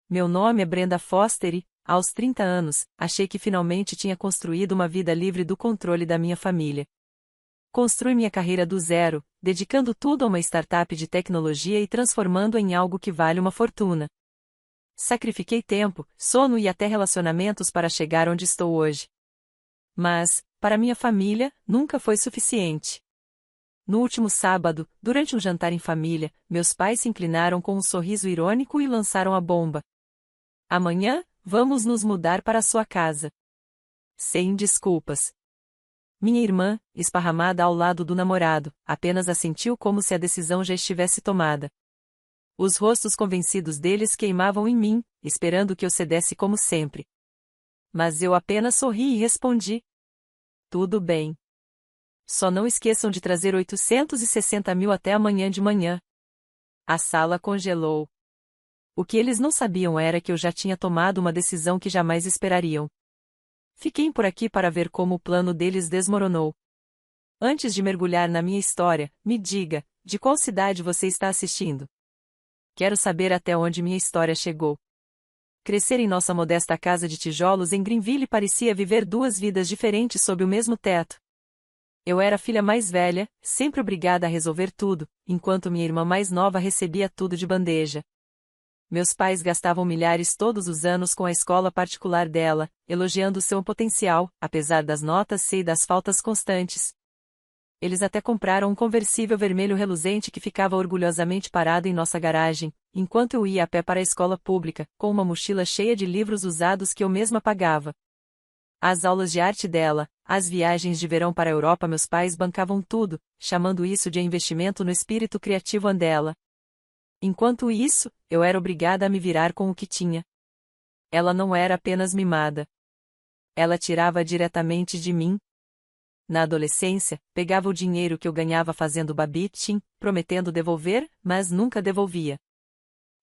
Meu nome é Brenda Foster e, aos 30 anos, achei que finalmente tinha construído uma vida livre do controle da minha família. Construí minha carreira do zero, dedicando tudo a uma startup de tecnologia e transformando em algo que vale uma fortuna. Sacrifiquei tempo, sono e até relacionamentos para chegar onde estou hoje. Mas, para minha família, nunca foi suficiente. No último sábado, durante um jantar em família, meus pais se inclinaram com um sorriso irônico e lançaram a bomba. Amanhã, vamos nos mudar para a sua casa. Sem desculpas. Minha irmã, esparramada ao lado do namorado, apenas assentiu como se a decisão já estivesse tomada. Os rostos convencidos deles queimavam em mim, esperando que eu cedesse como sempre. Mas eu apenas sorri e respondi: tudo bem. Só não esqueçam de trazer 860 mil até amanhã de manhã. A sala congelou. O que eles não sabiam era que eu já tinha tomado uma decisão que jamais esperariam. Fiquem por aqui para ver como o plano deles desmoronou. Antes de mergulhar na minha história, me diga, de qual cidade você está assistindo? Quero saber até onde minha história chegou. Crescer em nossa modesta casa de tijolos em Greenville parecia viver duas vidas diferentes sob o mesmo teto. Eu era a filha mais velha, sempre obrigada a resolver tudo, enquanto minha irmã mais nova recebia tudo de bandeja. Meus pais gastavam milhares todos os anos com a escola particular dela, elogiando seu potencial, apesar das notas C e das faltas constantes. Eles até compraram um conversível vermelho reluzente que ficava orgulhosamente parado em nossa garagem, enquanto eu ia a pé para a escola pública, com uma mochila cheia de livros usados que eu mesma pagava. As aulas de arte dela, as viagens de verão para a Europa, meus pais bancavam tudo, chamando isso de investimento no espírito criativo dela. Enquanto isso, eu era obrigada a me virar com o que tinha. Ela não era apenas mimada. Ela tirava diretamente de mim. Na adolescência, pegava o dinheiro que eu ganhava fazendo babysitting, prometendo devolver, mas nunca devolvia.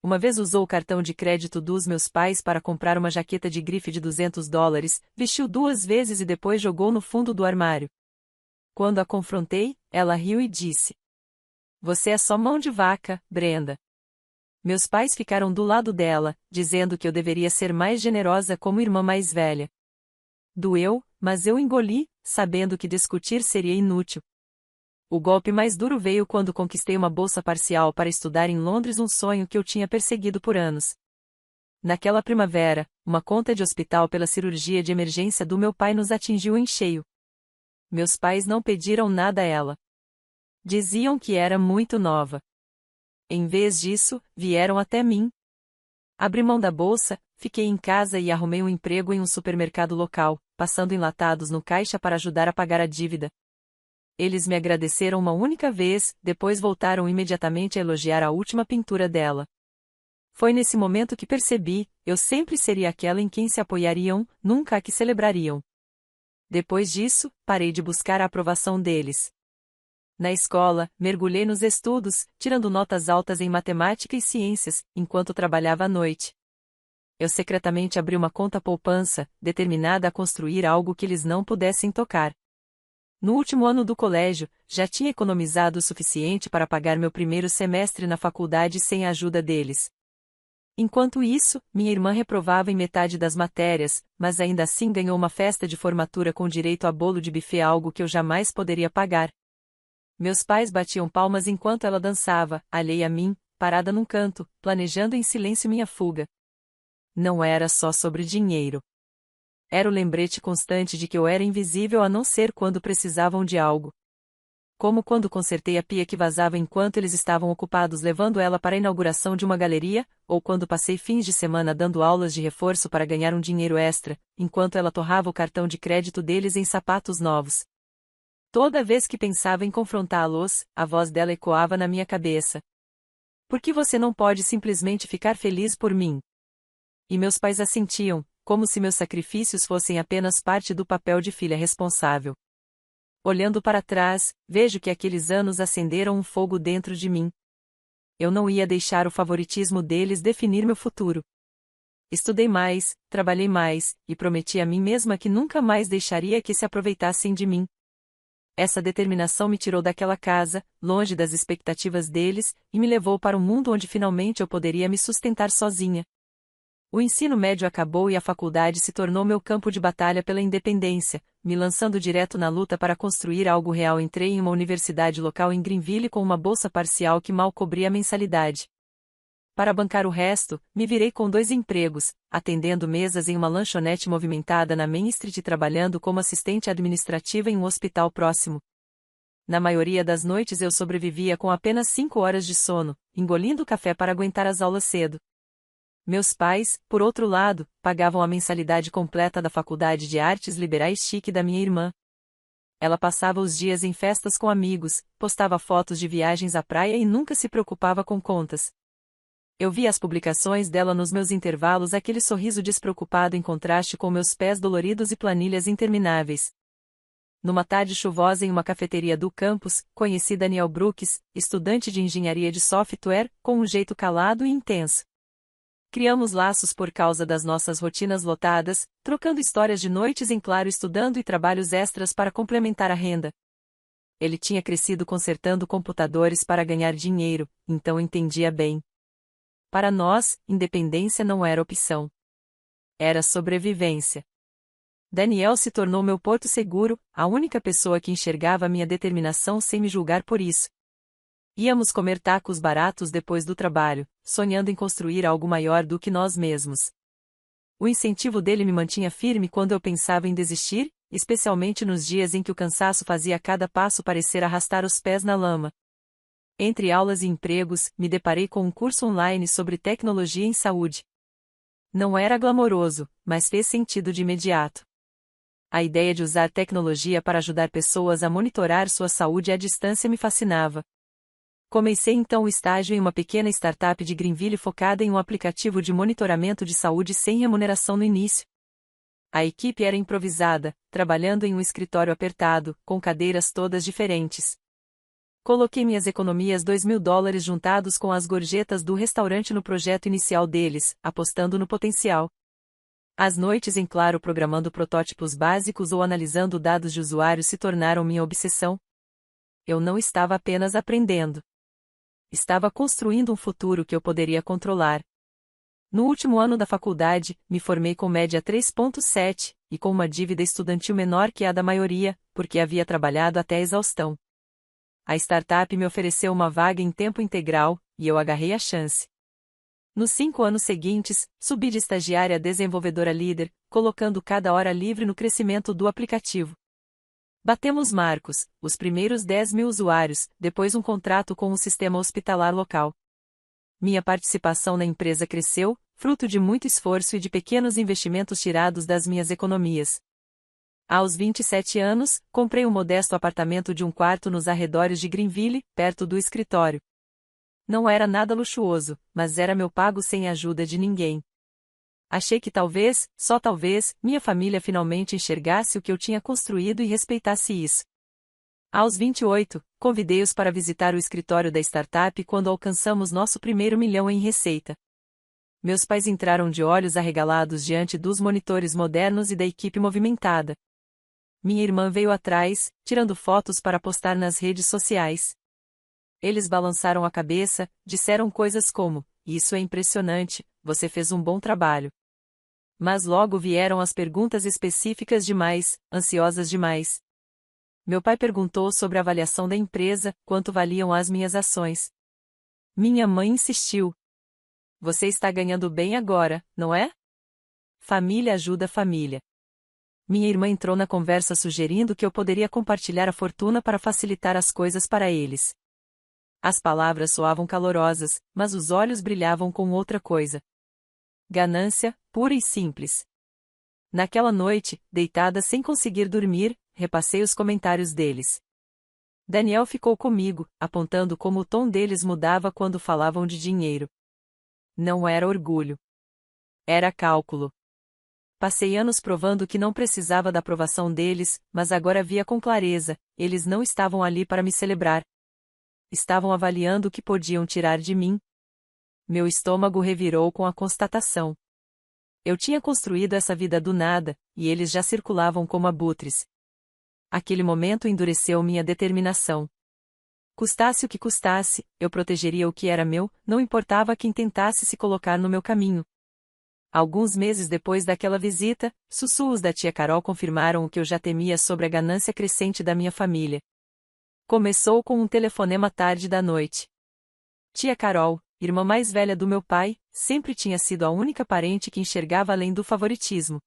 Uma vez usou o cartão de crédito dos meus pais para comprar uma jaqueta de grife de $200, vestiu 2 vezes e depois jogou no fundo do armário. Quando a confrontei, ela riu e disse: "Você é só mão de vaca, Brenda." Meus pais ficaram do lado dela, dizendo que eu deveria ser mais generosa como irmã mais velha. Doeu, mas eu engoli, sabendo que discutir seria inútil. O golpe mais duro veio quando conquistei uma bolsa parcial para estudar em Londres, um sonho que eu tinha perseguido por anos. Naquela primavera, uma conta de hospital pela cirurgia de emergência do meu pai nos atingiu em cheio. Meus pais não pediram nada a ela. Diziam que era muito nova. Em vez disso, vieram até mim. Abri mão da bolsa, fiquei em casa e arrumei um emprego em um supermercado local, passando enlatados no caixa para ajudar a pagar a dívida. Eles me agradeceram uma única vez, depois voltaram imediatamente a elogiar a última pintura dela. Foi nesse momento que percebi, eu sempre seria aquela em quem se apoiariam, nunca a que celebrariam. Depois disso, parei de buscar a aprovação deles. Na escola, mergulhei nos estudos, tirando notas altas em matemática e ciências, enquanto trabalhava à noite. Eu secretamente abri uma conta poupança, determinada a construir algo que eles não pudessem tocar. No último ano do colégio, já tinha economizado o suficiente para pagar meu primeiro semestre na faculdade sem a ajuda deles. Enquanto isso, minha irmã reprovava em metade das matérias, mas ainda assim ganhou uma festa de formatura com direito a bolo de buffet, algo que eu jamais poderia pagar. Meus pais batiam palmas enquanto ela dançava, alheia a mim, parada num canto, planejando em silêncio minha fuga. Não era só sobre dinheiro. Era o lembrete constante de que eu era invisível a não ser quando precisavam de algo. Como quando consertei a pia que vazava enquanto eles estavam ocupados levando ela para a inauguração de uma galeria, ou quando passei fins de semana dando aulas de reforço para ganhar um dinheiro extra, enquanto ela torrava o cartão de crédito deles em sapatos novos. Toda vez que pensava em confrontá-los, a voz dela ecoava na minha cabeça. "Por que você não pode simplesmente ficar feliz por mim?" E meus pais assentiam, como se meus sacrifícios fossem apenas parte do papel de filha responsável. Olhando para trás, vejo que aqueles anos acenderam um fogo dentro de mim. Eu não ia deixar o favoritismo deles definir meu futuro. Estudei mais, trabalhei mais, e prometi a mim mesma que nunca mais deixaria que se aproveitassem de mim. Essa determinação me tirou daquela casa, longe das expectativas deles, e me levou para um mundo onde finalmente eu poderia me sustentar sozinha. O ensino médio acabou e a faculdade se tornou meu campo de batalha pela independência, me lançando direto na luta para construir algo real. Entrei em uma universidade local em Greenville com uma bolsa parcial que mal cobria a mensalidade. Para bancar o resto, me virei com 2 empregos, atendendo mesas em uma lanchonete movimentada na Main Street e trabalhando como assistente administrativa em um hospital próximo. Na maioria das noites eu sobrevivia com apenas 5 horas de sono, engolindo café para aguentar as aulas cedo. Meus pais, por outro lado, pagavam a mensalidade completa da Faculdade de Artes Liberais Chique da minha irmã. Ela passava os dias em festas com amigos, postava fotos de viagens à praia e nunca se preocupava com contas. Eu via as publicações dela nos meus intervalos, aquele sorriso despreocupado em contraste com meus pés doloridos e planilhas intermináveis. Numa tarde chuvosa em uma cafeteria do campus, conheci Daniel Brooks, estudante de engenharia de software, com um jeito calado e intenso. Criamos laços por causa das nossas rotinas lotadas, trocando histórias de noites em claro, estudando e trabalhos extras para complementar a renda. Ele tinha crescido consertando computadores para ganhar dinheiro, então entendia bem. Para nós, independência não era opção. Era sobrevivência. Daniel se tornou meu porto seguro, a única pessoa que enxergava minha determinação sem me julgar por isso. Íamos comer tacos baratos depois do trabalho, sonhando em construir algo maior do que nós mesmos. O incentivo dele me mantinha firme quando eu pensava em desistir, especialmente nos dias em que o cansaço fazia cada passo parecer arrastar os pés na lama. Entre aulas e empregos, me deparei com um curso online sobre tecnologia em saúde. Não era glamouroso, mas fez sentido de imediato. A ideia de usar tecnologia para ajudar pessoas a monitorar sua saúde à distância me fascinava. Comecei então o estágio em uma pequena startup de Greenville focada em um aplicativo de monitoramento de saúde sem remuneração no início. A equipe era improvisada, trabalhando em um escritório apertado, com cadeiras todas diferentes. Coloquei minhas economias $2.000 juntados com as gorjetas do restaurante no projeto inicial deles, apostando no potencial. As noites em claro programando protótipos básicos ou analisando dados de usuários se tornaram minha obsessão. Eu não estava apenas aprendendo. Estava construindo um futuro que eu poderia controlar. No último ano da faculdade, me formei com média 3.7, e com uma dívida estudantil menor que a da maioria, porque havia trabalhado até a exaustão. A startup me ofereceu uma vaga em tempo integral, e eu agarrei a chance. Nos 5 anos seguintes, subi de estagiária a desenvolvedora líder, colocando cada hora livre no crescimento do aplicativo. Batemos marcos, os primeiros 10.000 usuários, depois um contrato com um sistema hospitalar local. Minha participação na empresa cresceu, fruto de muito esforço e de pequenos investimentos tirados das minhas economias. Aos 27 anos, comprei um modesto apartamento de 1 quarto nos arredores de Greenville, perto do escritório. Não era nada luxuoso, mas era meu pago sem a ajuda de ninguém. Achei que talvez, só talvez, minha família finalmente enxergasse o que eu tinha construído e respeitasse isso. Aos 28, convidei-os para visitar o escritório da startup quando alcançamos nosso primeiro milhão em receita. Meus pais entraram de olhos arregalados diante dos monitores modernos e da equipe movimentada. Minha irmã veio atrás, tirando fotos para postar nas redes sociais. Eles balançaram a cabeça, disseram coisas como: "Isso é impressionante, você fez um bom trabalho." Mas logo vieram as perguntas específicas demais, ansiosas demais. Meu pai perguntou sobre a avaliação da empresa, quanto valiam as minhas ações. Minha mãe insistiu: "Você está ganhando bem agora, não é?" Família ajuda família. Minha irmã entrou na conversa sugerindo que eu poderia compartilhar a fortuna para facilitar as coisas para eles. As palavras soavam calorosas, mas os olhos brilhavam com outra coisa. Ganância, pura e simples. Naquela noite, deitada sem conseguir dormir, repassei os comentários deles. Daniel ficou comigo, apontando como o tom deles mudava quando falavam de dinheiro. Não era orgulho. Era cálculo. Passei anos provando que não precisava da aprovação deles, mas agora via com clareza, eles não estavam ali para me celebrar. Estavam avaliando o que podiam tirar de mim. Meu estômago revirou com a constatação. Eu tinha construído essa vida do nada, e eles já circulavam como abutres. Aquele momento endureceu minha determinação. Custasse o que custasse, eu protegeria o que era meu, não importava quem tentasse se colocar no meu caminho. Alguns meses depois daquela visita, sussurros da tia Carol confirmaram o que eu já temia sobre a ganância crescente da minha família. Começou com um telefonema tarde da noite. Tia Carol, irmã mais velha do meu pai, sempre tinha sido a única parente que enxergava além do favoritismo.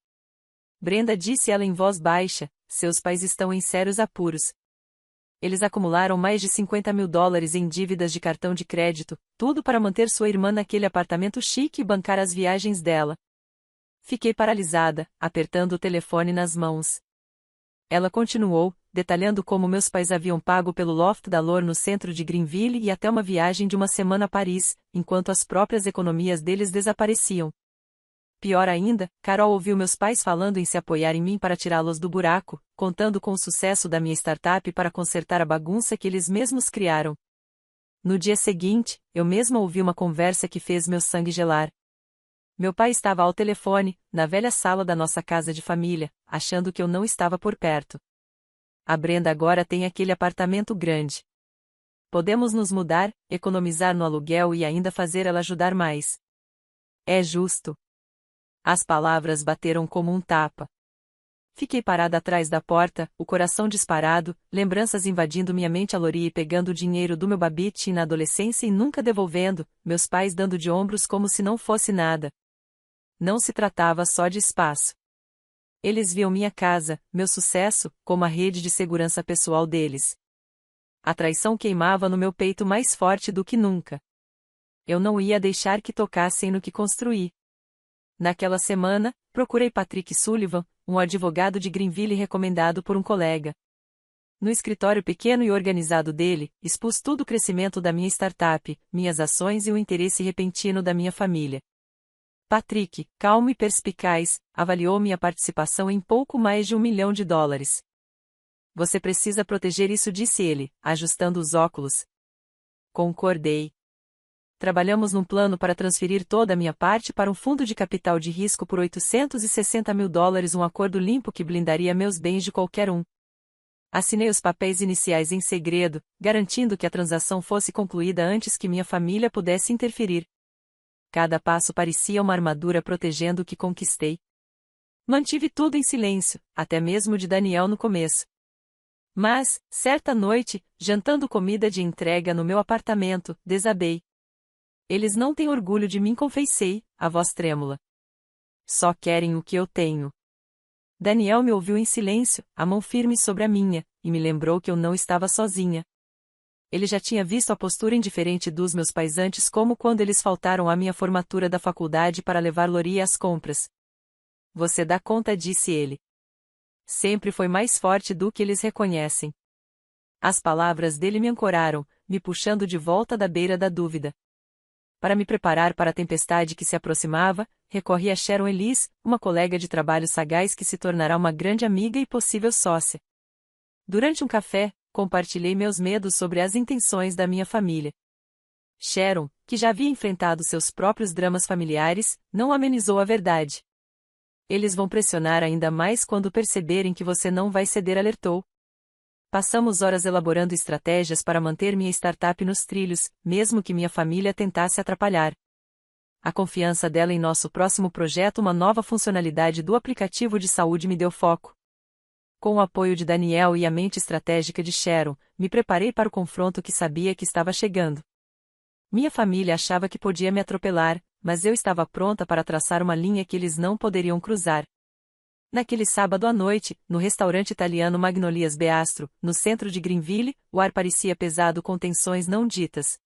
Brenda, disse ela em voz baixa, seus pais estão em sérios apuros. Eles acumularam mais de US$ 50.000 em dívidas de cartão de crédito, tudo para manter sua irmã naquele apartamento chique e bancar as viagens dela. Fiquei paralisada, apertando o telefone nas mãos. Ela continuou, detalhando como meus pais haviam pago pelo loft da Lor no centro de Greenville e até uma viagem de uma semana a Paris, enquanto as próprias economias deles desapareciam. Pior ainda, Carol ouviu meus pais falando em se apoiar em mim para tirá-los do buraco, contando com o sucesso da minha startup para consertar a bagunça que eles mesmos criaram. No dia seguinte, eu mesma ouvi uma conversa que fez meu sangue gelar. Meu pai estava ao telefone, na velha sala da nossa casa de família, achando que eu não estava por perto. A Brenda agora tem aquele apartamento grande. Podemos nos mudar, economizar no aluguel e ainda fazer ela ajudar mais. É justo. As palavras bateram como um tapa. Fiquei parada atrás da porta, o coração disparado, lembranças invadindo minha mente. A Lori pegando o dinheiro do meu babite na adolescência e nunca devolvendo, meus pais dando de ombros como se não fosse nada. Não se tratava só de espaço. Eles viam minha casa, meu sucesso, como a rede de segurança pessoal deles. A traição queimava no meu peito mais forte do que nunca. Eu não ia deixar que tocassem no que construí. Naquela semana, procurei Patrick Sullivan, um advogado de Greenville recomendado por um colega. No escritório pequeno e organizado dele, expus todo o crescimento da minha startup, minhas ações e o interesse repentino da minha família. Patrick, calmo e perspicaz, avaliou minha participação em pouco mais de US$ 1 milhão. Você precisa proteger isso, disse ele, ajustando os óculos. Concordei. Trabalhamos num plano para transferir toda a minha parte para um fundo de capital de risco por US$ 860.000, um acordo limpo que blindaria meus bens de qualquer um. Assinei os papéis iniciais em segredo, garantindo que a transação fosse concluída antes que minha família pudesse interferir. Cada passo parecia uma armadura protegendo o que conquistei. Mantive tudo em silêncio, até mesmo de Daniel no começo. Mas, certa noite, jantando comida de entrega no meu apartamento, desabei. Eles não têm orgulho de mim, confessei, a voz trêmula. Só querem o que eu tenho. Daniel me ouviu em silêncio, a mão firme sobre a minha, e me lembrou que eu não estava sozinha. Ele já tinha visto a postura indiferente dos meus pais antes, como quando eles faltaram à minha formatura da faculdade para levar Lori às compras. Você dá conta, disse ele. Sempre foi mais forte do que eles reconhecem. As palavras dele me ancoraram, me puxando de volta da beira da dúvida. Para me preparar para a tempestade que se aproximava, recorri a Sharon Elise, uma colega de trabalho sagaz que se tornará uma grande amiga e possível sócia. Durante um café, compartilhei meus medos sobre as intenções da minha família. Sharon, que já havia enfrentado seus próprios dramas familiares, não amenizou a verdade. Eles vão pressionar ainda mais quando perceberem que você não vai ceder, alertou. Passamos horas elaborando estratégias para manter minha startup nos trilhos, mesmo que minha família tentasse atrapalhar. A confiança dela em nosso próximo projeto, uma nova funcionalidade do aplicativo de saúde, me deu foco. Com o apoio de Daniel e a mente estratégica de Sharon, me preparei para o confronto que sabia que estava chegando. Minha família achava que podia me atropelar, mas eu estava pronta para traçar uma linha que eles não poderiam cruzar. Naquele sábado à noite, no restaurante italiano Magnolias Beastro, no centro de Greenville, o ar parecia pesado com tensões não ditas.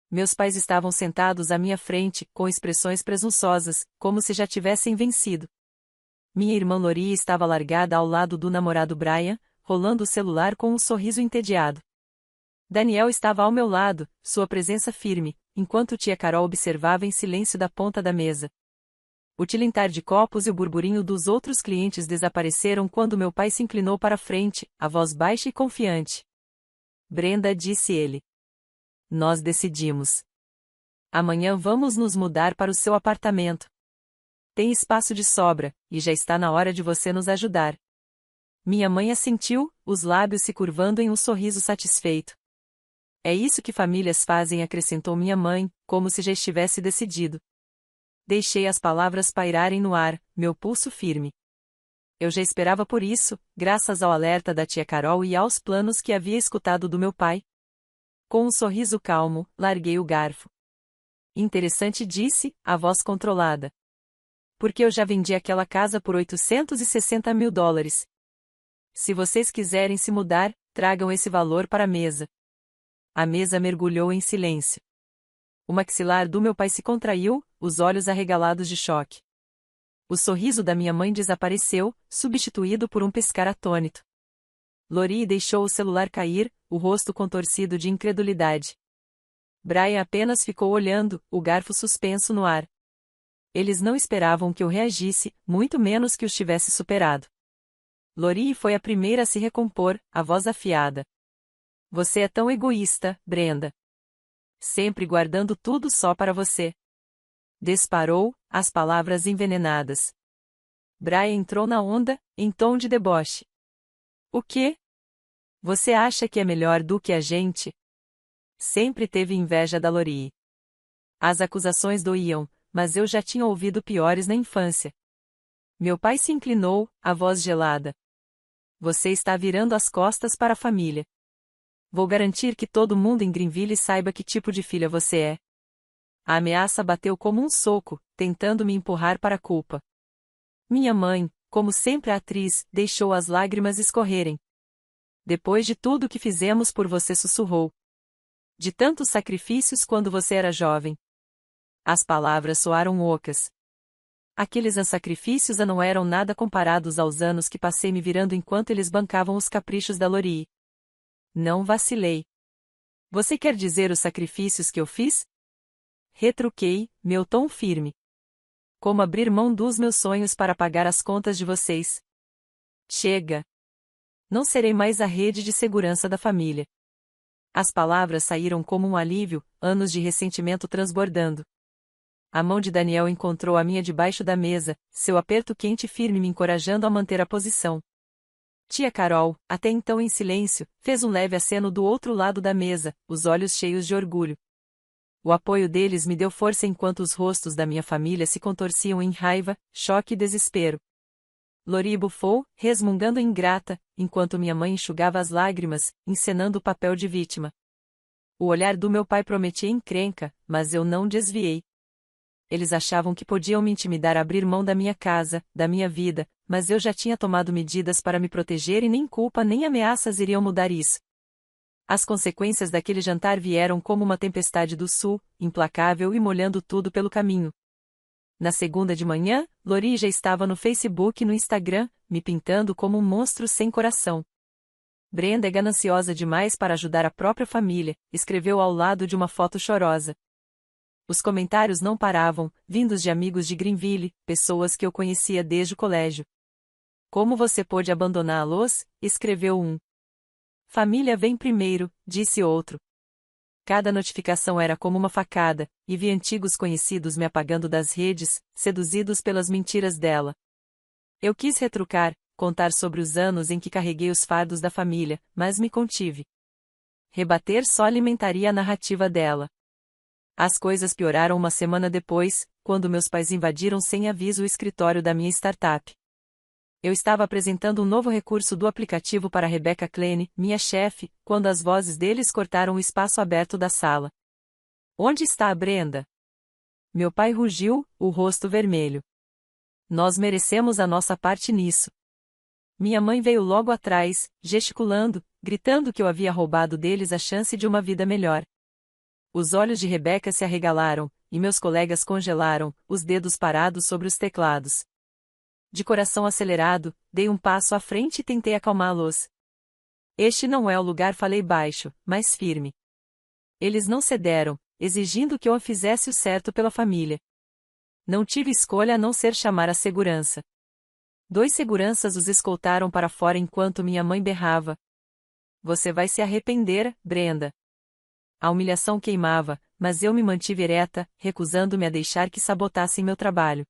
Meus pais estavam sentados à minha frente, com expressões presunçosas, como se já tivessem vencido. Minha irmã Lori estava largada ao lado do namorado Brian, rolando o celular com um sorriso entediado. Daniel estava ao meu lado, sua presença firme, enquanto tia Carol observava em silêncio da ponta da mesa. O tilintar de copos e o burburinho dos outros clientes desapareceram quando meu pai se inclinou para a frente, a voz baixa e confiante. Brenda, disse ele. Nós decidimos. Amanhã vamos nos mudar para o seu apartamento. Tem espaço de sobra, e já está na hora de você nos ajudar. Minha mãe assentiu, os lábios se curvando em um sorriso satisfeito. É isso que famílias fazem, acrescentou minha mãe, como se já estivesse decidido. Deixei as palavras pairarem no ar, meu pulso firme. Eu já esperava por isso, graças ao alerta da tia Carol e aos planos que havia escutado do meu pai. Com um sorriso calmo, larguei o garfo. Interessante, disse, a voz controlada. Porque eu já vendi aquela casa por $860.000. Se vocês quiserem se mudar, tragam esse valor para a mesa. A mesa mergulhou em silêncio. O maxilar do meu pai se contraiu, os olhos arregalados de choque. O sorriso da minha mãe desapareceu, substituído por um piscar atônito. Lori deixou o celular cair, o rosto contorcido de incredulidade. Brian apenas ficou olhando, o garfo suspenso no ar. Eles não esperavam que eu reagisse, muito menos que os tivesse superado. Lori foi a primeira a se recompor, a voz afiada. Você é tão egoísta, Brenda. Sempre guardando tudo só para você. Disparou, as palavras envenenadas. Brian entrou na onda, em tom de deboche. O quê? Você acha que é melhor do que a gente? Sempre teve inveja da Lori. As acusações doíam, mas eu já tinha ouvido piores na infância. Meu pai se inclinou, a voz gelada. Você está virando as costas para a família. Vou garantir que todo mundo em Greenville saiba que tipo de filha você é. A ameaça bateu como um soco, tentando me empurrar para a culpa. Minha mãe, como sempre a atriz, deixou as lágrimas escorrerem. Depois de tudo que fizemos por você, sussurrou. De tantos sacrifícios quando você era jovem. As palavras soaram ocas. Aqueles sacrifícios não eram nada comparados aos anos que passei me virando enquanto eles bancavam os caprichos da Lori. Não vacilei. Você quer dizer os sacrifícios que eu fiz? Retruquei, meu tom firme. Como abrir mão dos meus sonhos para pagar as contas de vocês? Chega! Não serei mais a rede de segurança da família. As palavras saíram como um alívio, anos de ressentimento transbordando. A mão de Daniel encontrou a minha debaixo da mesa, seu aperto quente e firme me encorajando a manter a posição. Tia Carol, até então em silêncio, fez um leve aceno do outro lado da mesa, os olhos cheios de orgulho. O apoio deles me deu força enquanto os rostos da minha família se contorciam em raiva, choque e desespero. Lori bufou, resmungando ingrata, enquanto minha mãe enxugava as lágrimas, encenando o papel de vítima. O olhar do meu pai prometia encrenca, mas eu não desviei. Eles achavam que podiam me intimidar a abrir mão da minha casa, da minha vida, mas eu já tinha tomado medidas para me proteger e nem culpa nem ameaças iriam mudar isso. As consequências daquele jantar vieram como uma tempestade do sul, implacável e molhando tudo pelo caminho. Na segunda de manhã, Lori já estava no Facebook e no Instagram, me pintando como um monstro sem coração. Brenda é gananciosa demais para ajudar a própria família, escreveu ao lado de uma foto chorosa. Os comentários não paravam, vindos de amigos de Greenville, pessoas que eu conhecia desde o colégio. Como você pôde abandoná-los? Escreveu um. Família vem primeiro, disse outro. Cada notificação era como uma facada, e vi antigos conhecidos me apagando das redes, seduzidos pelas mentiras dela. Eu quis retrucar, contar sobre os anos em que carreguei os fardos da família, mas me contive. Rebater só alimentaria a narrativa dela. As coisas pioraram uma semana depois, quando meus pais invadiram sem aviso o escritório da minha startup. Eu estava apresentando um novo recurso do aplicativo para Rebecca Klein, minha chefe, quando as vozes deles cortaram o espaço aberto da sala. Onde está a Brenda? Meu pai rugiu, o rosto vermelho. Nós merecemos a nossa parte nisso. Minha mãe veio logo atrás, gesticulando, gritando que eu havia roubado deles a chance de uma vida melhor. Os olhos de Rebecca se arregalaram, e meus colegas congelaram, os dedos parados sobre os teclados. De coração acelerado, dei um passo à frente e tentei acalmá-los. Este não é o lugar, falei baixo, mas firme. Eles não cederam, exigindo que eu fizesse o certo pela família. Não tive escolha a não ser chamar a segurança. 2 seguranças os escoltaram para fora enquanto minha mãe berrava. Você vai se arrepender, Brenda. A humilhação queimava, mas eu me mantive ereta, recusando-me a deixar que sabotassem meu trabalho.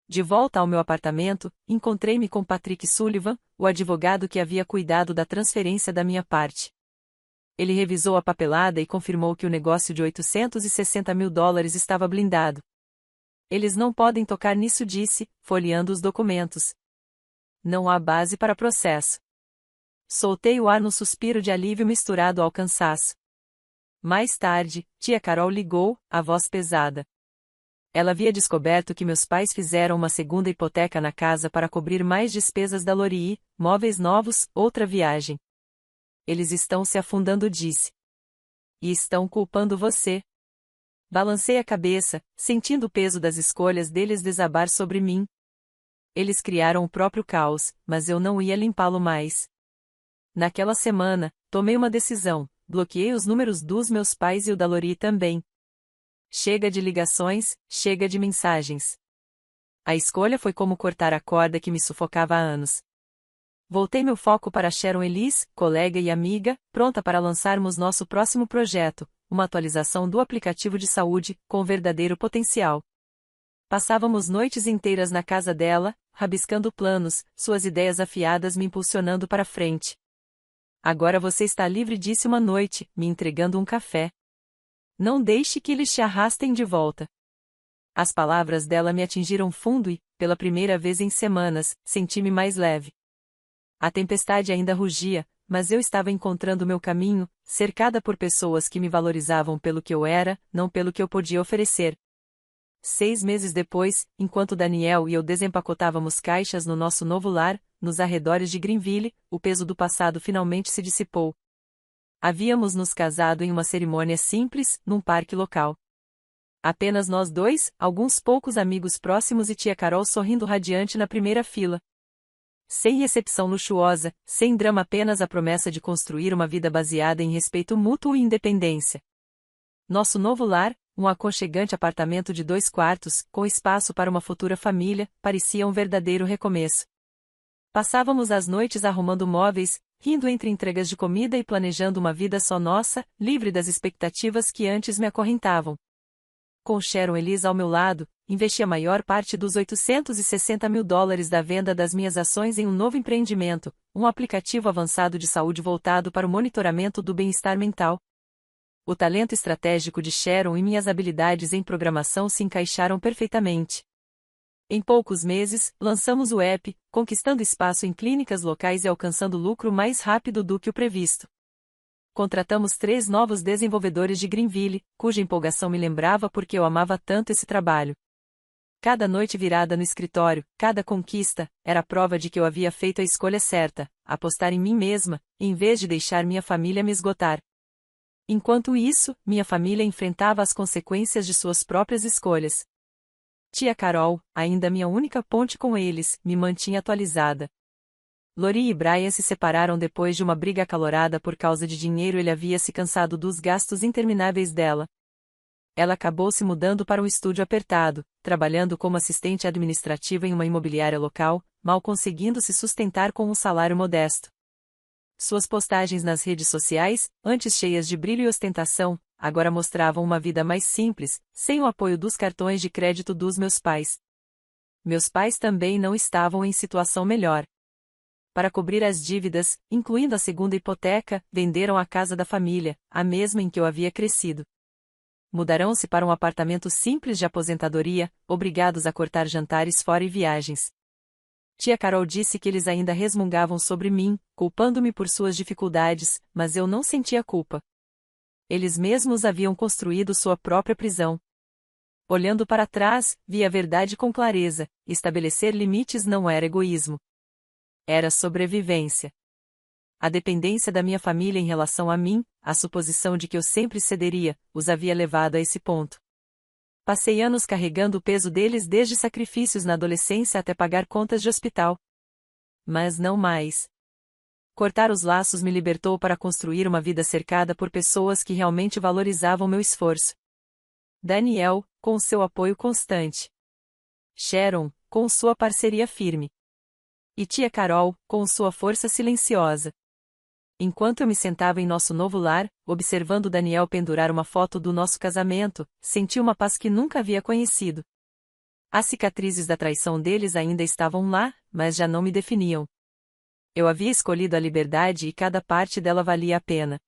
De volta ao meu apartamento, encontrei-me com Patrick Sullivan, o advogado que havia cuidado da transferência da minha parte. Ele revisou a papelada e confirmou que o negócio de $860.000 estava blindado. Eles não podem tocar nisso, disse, folheando os documentos. Não há base para processo. Soltei o ar num suspiro de alívio misturado ao cansaço. Mais tarde, tia Carol ligou, a voz pesada. Ela havia descoberto que meus pais fizeram uma segunda hipoteca na casa para cobrir mais despesas da Lori, móveis novos, outra viagem. Eles estão se afundando, disse. E estão culpando você. Balancei a cabeça, sentindo o peso das escolhas deles desabar sobre mim. Eles criaram o próprio caos, mas eu não ia limpá-lo mais. Naquela semana, tomei uma decisão, bloqueei os números dos meus pais e o da Lori também. Chega de ligações, chega de mensagens. A escolha foi como cortar a corda que me sufocava há anos. Voltei meu foco para Sharon Elise, colega e amiga, pronta para lançarmos nosso próximo projeto, uma atualização do aplicativo de saúde, com verdadeiro potencial. Passávamos noites inteiras na casa dela, rabiscando planos, suas ideias afiadas me impulsionando para frente. Agora você está livre, disse uma noite, me entregando um café. Não deixe que eles te arrastem de volta. As palavras dela me atingiram fundo e, pela primeira vez em semanas, senti-me mais leve. A tempestade ainda rugia, mas eu estava encontrando meu caminho, cercada por pessoas que me valorizavam pelo que eu era, não pelo que eu podia oferecer. 6 meses depois, enquanto Daniel e eu desempacotávamos caixas no nosso novo lar, nos arredores de Greenville, o peso do passado finalmente se dissipou. Havíamos nos casado em uma cerimônia simples, num parque local. Apenas nós dois, alguns poucos amigos próximos e tia Carol sorrindo radiante na primeira fila. Sem recepção luxuosa, sem drama, apenas a promessa de construir uma vida baseada em respeito mútuo e independência. Nosso novo lar, um aconchegante apartamento de 2 quartos, com espaço para uma futura família, parecia um verdadeiro recomeço. Passávamos as noites arrumando móveis, rindo entre entregas de comida e planejando uma vida só nossa, livre das expectativas que antes me acorrentavam. Com Sharon Elise ao meu lado, investi a maior parte dos $860 mil da venda das minhas ações em um novo empreendimento, um aplicativo avançado de saúde voltado para o monitoramento do bem-estar mental. O talento estratégico de Sharon e minhas habilidades em programação se encaixaram perfeitamente. Em poucos meses, lançamos o app, conquistando espaço em clínicas locais e alcançando lucro mais rápido do que o previsto. Contratamos 3 novos desenvolvedores de Greenville, cuja empolgação me lembrava porque eu amava tanto esse trabalho. Cada noite virada no escritório, cada conquista, era a prova de que eu havia feito a escolha certa, apostar em mim mesma, em vez de deixar minha família me esgotar. Enquanto isso, minha família enfrentava as consequências de suas próprias escolhas. Tia Carol, ainda minha única ponte com eles, me mantinha atualizada. Lori e Brian se separaram depois de uma briga acalorada por causa de dinheiro. Ele havia se cansado dos gastos intermináveis dela. Ela acabou se mudando para um estúdio apertado, trabalhando como assistente administrativa em uma imobiliária local, mal conseguindo se sustentar com um salário modesto. Suas postagens nas redes sociais, antes cheias de brilho e ostentação, agora mostravam uma vida mais simples, sem o apoio dos cartões de crédito dos meus pais. Meus pais também não estavam em situação melhor. Para cobrir as dívidas, incluindo a segunda hipoteca, venderam a casa da família, a mesma em que eu havia crescido. Mudaram-se para um apartamento simples de aposentadoria, obrigados a cortar jantares fora e viagens. Tia Carol disse que eles ainda resmungavam sobre mim, culpando-me por suas dificuldades, mas eu não sentia culpa. Eles mesmos haviam construído sua própria prisão. Olhando para trás, vi a verdade com clareza: estabelecer limites não era egoísmo. Era sobrevivência. A dependência da minha família em relação a mim, a suposição de que eu sempre cederia, os havia levado a esse ponto. Passei anos carregando o peso deles, desde sacrifícios na adolescência até pagar contas de hospital. Mas não mais. Cortar os laços me libertou para construir uma vida cercada por pessoas que realmente valorizavam meu esforço. Daniel, com seu apoio constante. Sharon, com sua parceria firme. E tia Carol, com sua força silenciosa. Enquanto eu me sentava em nosso novo lar, observando Daniel pendurar uma foto do nosso casamento, senti uma paz que nunca havia conhecido. As cicatrizes da traição deles ainda estavam lá, mas já não me definiam. Eu havia escolhido a liberdade e cada parte dela valia a pena.